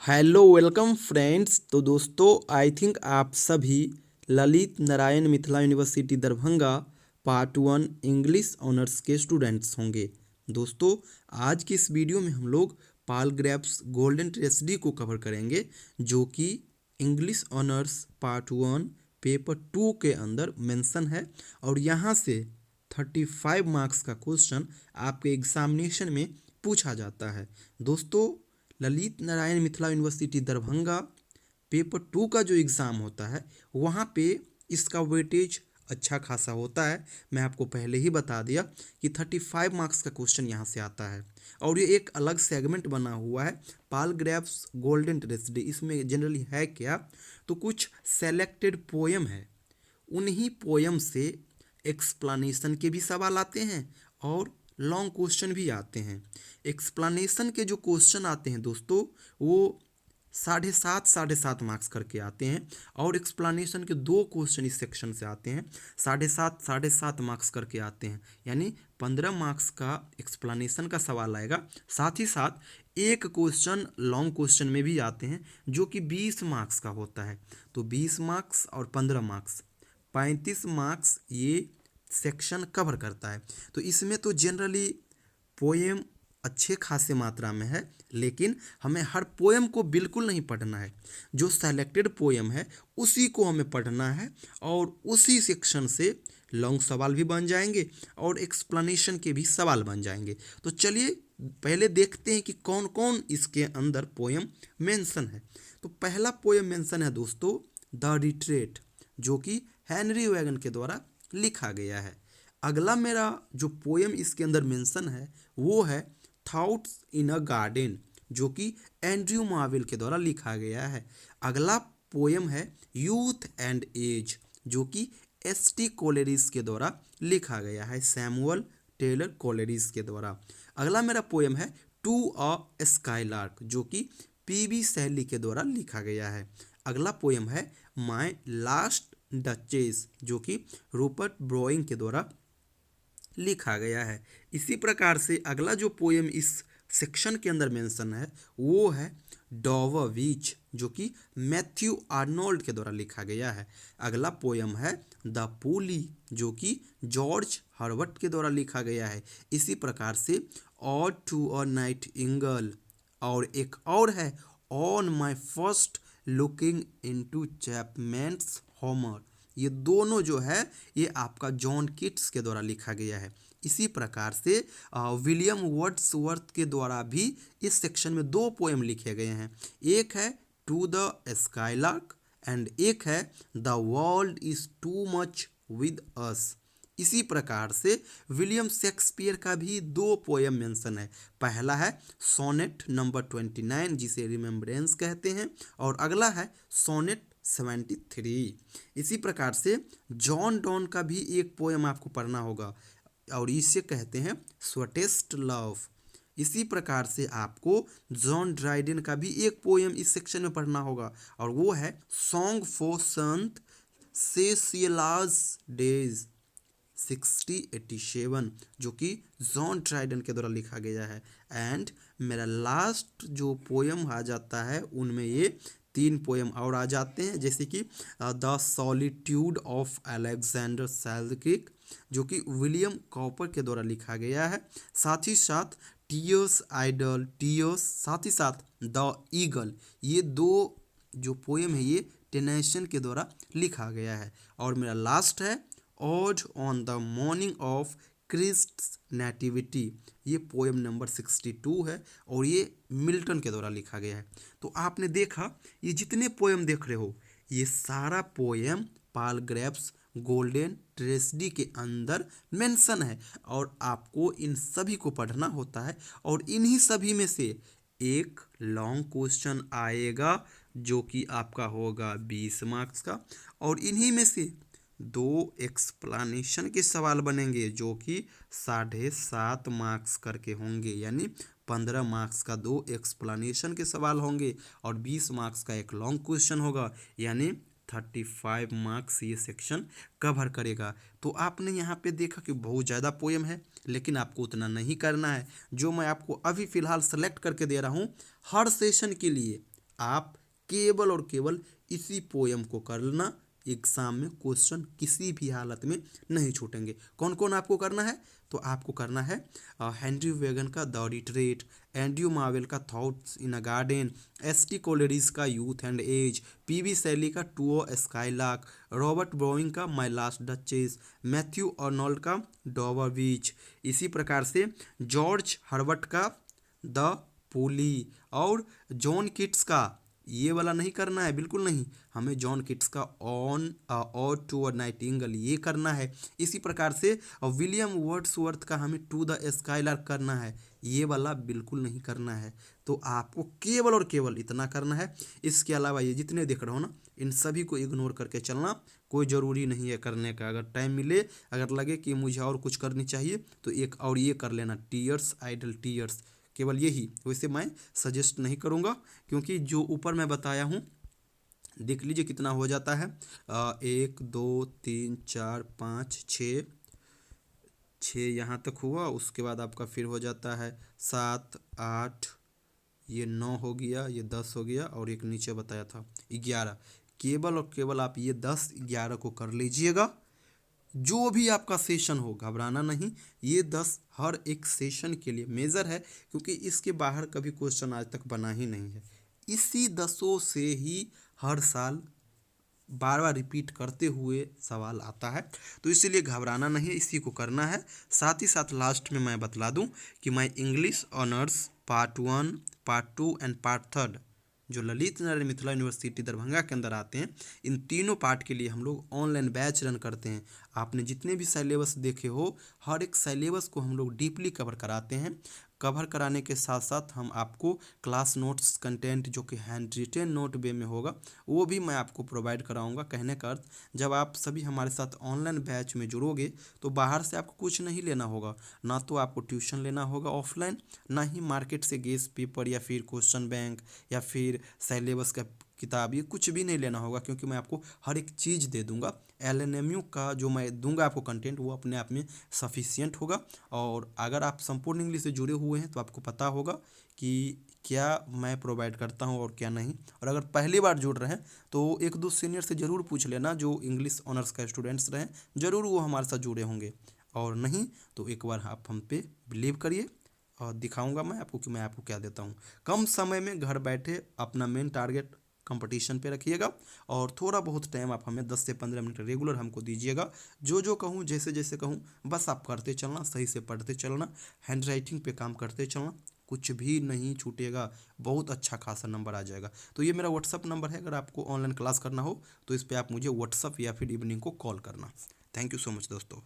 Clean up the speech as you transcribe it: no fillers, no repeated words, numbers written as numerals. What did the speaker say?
Hello welcome friends. तो दोस्तों I think आप सभी Lalit Narayan Mithila university Darbhanga part 1 English honours के स्टूडेंट्स होंगे। दोस्तों आज की इस वीडियो में हम लोग पाल ग्रैप्स गोल्डन ट्रेजेडी को कवर करेंगे, जो कि इंग्लिश ऑनर्स पार्ट 1 पेपर 2 के अंदर मेंशन है और यहाँ से 35 मार्क्स का क्वेश्चन आपके एग्जामिनेशन में पूछा जाता है। दोस्तों ललित नारायण मिथिला यूनिवर्सिटी दरभंगा पेपर 2 का जो एग्ज़ाम होता है वहाँ पे इसका वेटेज अच्छा खासा होता है। मैं आपको पहले ही बता दिया कि 35 मार्क्स का क्वेश्चन यहाँ से आता है और ये एक अलग सेगमेंट बना हुआ है पाल ग्रैप्स गोल्डन ट्रेजेडी। इसमें जनरली है क्या, तो कुछ सेलेक्टेड पोएम है, उन्हीं पोएम से एक्सप्लेनेशन के भी सवाल आते हैं और लॉन्ग क्वेश्चन भी आते हैं। एक्सप्लेनेशन के जो क्वेश्चन आते हैं दोस्तों वो 7.5 मार्क्स करके आते हैं और एक्सप्लेनेशन के 2 क्वेश्चन इस सेक्शन से आते हैं 7.5 मार्क्स करके आते हैं, यानी 15 मार्क्स का एक्सप्लेनेशन का सवाल आएगा। साथ ही साथ एक क्वेश्चन लॉन्ग क्वेश्चन में भी आते हैं जो कि 20 मार्क्स का होता है। तो 20 मार्क्स और 15 मार्क्स 35 मार्क्स ये सेक्शन कवर करता है। तो इसमें तो जनरली पोएम अच्छे खासे मात्रा में है, लेकिन हमें हर पोएम को बिल्कुल नहीं पढ़ना है। जो सेलेक्टेड पोएम है उसी को हमें पढ़ना है और उसी सेक्शन से लॉन्ग सवाल भी बन जाएंगे और एक्सप्लेनेशन के भी सवाल बन जाएंगे। तो चलिए पहले देखते हैं कि कौन कौन इसके अंदर पोएम मेंशन है। तो पहला पोएम मेंशन है दोस्तों द रिट्रेट, जो कि हेनरी वैगन के द्वारा लिखा गया है। अगला मेरा जो पोएम इसके अंदर मेंशन है वो है थॉट्स इन अ गार्डन, जो कि एंड्रयू मार्वेल के द्वारा लिखा गया है। अगला पोएम है यूथ एंड एज, जो कि एस.टी. कोलेरिज के द्वारा लिखा गया है, सैमुअल टेलर कोलेरिज के द्वारा। अगला मेरा पोएम है टू अ स्काईलार्क, जो कि पी.बी. शैली के द्वारा लिखा गया है। अगला पोएम है माय लास्ट डचेस, जो कि रूपर्ट ब्रोइंग के द्वारा लिखा गया है। इसी प्रकार से अगला जो पोएम इस सेक्शन के अंदर मेंशन है वो है डॉवर वीच, जो कि मैथ्यू आर्नोल्ड के द्वारा लिखा गया है। अगला पोएम है द पुली, जो कि जॉर्ज हर्बर्ट के द्वारा लिखा गया है। इसी प्रकार से ode to a nightingale, और एक और है on my first looking into Chapman's Homer. ये दोनों जो है ये आपका जॉन किट्स के द्वारा लिखा गया है। इसी प्रकार से विलियम वर्ड्सवर्थ के द्वारा भी इस सेक्शन में 2 पोएम लिखे गए हैं। एक है टू द स्काईलार्क एंड एक है the world is too much with us. इसी प्रकार से विलियम शेक्सपियर का भी 2 पोएम मेंशन है। पहला है सोनेट नंबर 29, जिसे रिमेम्बरेंस कहते हैं, और अगला है सोनेट 73। इसी प्रकार से जॉन डॉन का भी एक पोएम आपको पढ़ना होगा और इसे कहते हैं स्वेटेस्ट लव। इसी प्रकार से आपको जॉन ड्राइडन का भी एक पोएम इस सेक्शन में पढ़ना होगा और वो है सॉन्ग फॉर संत सेसिलास डेज 1687, जो कि जॉन ड्राइडन के द्वारा लिखा गया है। एंड मेरा लास्ट जो पोएम आ जाता है उनमें ये 3 पोएम और आ जाते हैं, जैसे कि द सॉलिट्यूड ऑफ अलेक्जेंडर सेल्जकिक, जो कि विलियम कॉपर के द्वारा लिखा गया है। साथ ही साथ टीयर्स आइडल टीयर्स, साथ ही साथ द ईगल, ये 2 जो पोएम है ये टेनेशन के द्वारा लिखा गया है। और मेरा लास्ट है ode on the morning of Christ's nativity, ये पोएम नंबर 62 है और ये मिल्टन के द्वारा लिखा गया है। तो आपने देखा ये जितने पोएम देख रहे हो ये सारा पोएम पाल ग्रैप्स गोल्डन ट्रेजेडी के अंदर मेंशन है और आपको इन सभी को पढ़ना होता है और इन्हीं सभी में से एक लॉन्ग क्वेश्चन आएगा जो कि आपका होगा 20 मार्क्स का, और इन्हीं में से 2 एक्सप्लेनेशन के सवाल बनेंगे जो कि 7.5 मार्क्स करके होंगे, यानी 15 मार्क्स का 2 एक्सप्लेनेशन के सवाल होंगे और 20 मार्क्स का एक लॉन्ग क्वेश्चन होगा, यानी 35 मार्क्स ये सेक्शन कवर करेगा। तो आपने यहाँ पे देखा कि बहुत ज़्यादा पोएम है, लेकिन आपको उतना नहीं करना है। जो मैं आपको अभी फ़िलहाल सेलेक्ट करके दे रहा हूँ हर सेशन के लिए आप केवल और केवल इसी पोयम को करना, एग्जाम में क्वेश्चन किसी भी हालत में नहीं छूटेंगे। कौन कौन आपको करना है? तो आपको करना है हेनरी वेगन का द रिट्रीट, एंड्रयू मार्वेल का thoughts in a garden, S T. Coleridge का youth and age, P B. Shelley का to o skylark, Robert Browning का my last duchess, Matthew Arnold का डॉवर बीच, इसी प्रकार से जॉर्ज हर्बर्ट का द पुली, और जॉन किट्स का ये वाला नहीं करना है, बिल्कुल नहीं, हमें जॉन किट्स का ऑन और टू अ नाइटिंगेल ये करना है। इसी प्रकार से विलियम वर्ड्सवर्थ का हमें टू द स्काईलार्क करना है, ये वाला बिल्कुल नहीं करना है। तो आपको केवल और केवल इतना करना है। इसके अलावा ये जितने देख रहे हो ना, इन सभी को इग्नोर करके चलना, कोई ज़रूरी नहीं है करने का। अगर टाइम मिले, अगर लगे कि मुझे और कुछ करनी चाहिए, तो एक और ये कर लेना, टीयर्स आइडल टीयर्स, केवल यही। वैसे मैं सजेस्ट नहीं करूँगा, क्योंकि जो ऊपर मैं बताया हूँ, देख लीजिए कितना हो जाता है। 1 2 3 4 5 6, 6 यहाँ तक हुआ। उसके बाद आपका फिर हो जाता है 7 8, ये 9 हो गया, ये 10 हो गया, और एक नीचे बताया था 11। केवल और केवल आप ये 10 11 को कर लीजिएगा। जो भी आपका सेशन हो, घबराना नहीं, ये 10 हर एक सेशन के लिए मेजर है, क्योंकि इसके बाहर कभी क्वेश्चन आज तक बना ही नहीं है। इसी 10 से ही हर साल बार बार रिपीट करते हुए सवाल आता है, तो इसीलिए घबराना नहीं है, इसी को करना है। साथ ही साथ लास्ट में मैं बतला दूं कि मैं English honours part 1, part 2 and part 3 जो ललित नारायण मिथिला यूनिवर्सिटी दरभंगा के अंदर आते हैं, इन तीनों पार्ट के लिए हम लोग ऑनलाइन बैच रन करते हैं। आपने जितने भी सिलेबस देखे हो, हर एक सिलेबस को हम लोग डीपली कवर कराते हैं। कवर कराने के साथ साथ हम आपको क्लास नोट्स कंटेंट जो कि हैंड रिटेन नोट वे में होगा, वो भी मैं आपको प्रोवाइड कराऊंगा। कहने का अर्थ, जब आप सभी हमारे साथ ऑनलाइन बैच में जुड़ोगे, तो बाहर से आपको कुछ नहीं लेना होगा, ना तो आपको ट्यूशन लेना होगा ऑफलाइन, ना ही मार्केट से गेस्ट पेपर या फिर क्वेश्चन बैंक या फिर सिलेबस का किताब, ये कुछ भी नहीं लेना होगा, क्योंकि मैं आपको हर एक चीज़ दे दूंगा। LNMU का जो मैं दूंगा आपको कंटेंट, वो अपने आप में सफिशियंट होगा। और अगर आप संपूर्ण इंग्लिश से जुड़े हुए हैं, तो आपको पता होगा कि क्या मैं प्रोवाइड करता हूं और क्या नहीं। और अगर पहली बार जुड़ रहे हैं, तो एक दो सीनियर से ज़रूर पूछ लेना, जो इंग्लिश ऑनर्स का स्टूडेंट्स रहे, ज़रूर वो हमारे साथ जुड़े होंगे। और नहीं तो एक बार आप हम पे बिलीव करिए, और दिखाऊंगा मैं आपको कि मैं आपको क्या देता हूँ। कम समय में घर बैठे अपना मेन टारगेट कंपटीशन पे रखिएगा, और थोड़ा बहुत टाइम आप हमें 10 से 15 मिनट रेगुलर हमको दीजिएगा। जो जो कहूँ, जैसे जैसे कहूँ, बस आप करते चलना, सही से पढ़ते चलना, हैंड राइटिंग पे काम करते चलना, कुछ भी नहीं छूटेगा, बहुत अच्छा खासा नंबर आ जाएगा। तो ये मेरा व्हाट्सअप नंबर है, अगर आपको ऑनलाइन क्लास करना हो, तो इस पर आप मुझे व्हाट्सअप या फिर इवनिंग को कॉल करना। थैंक यू सो मच दोस्तों।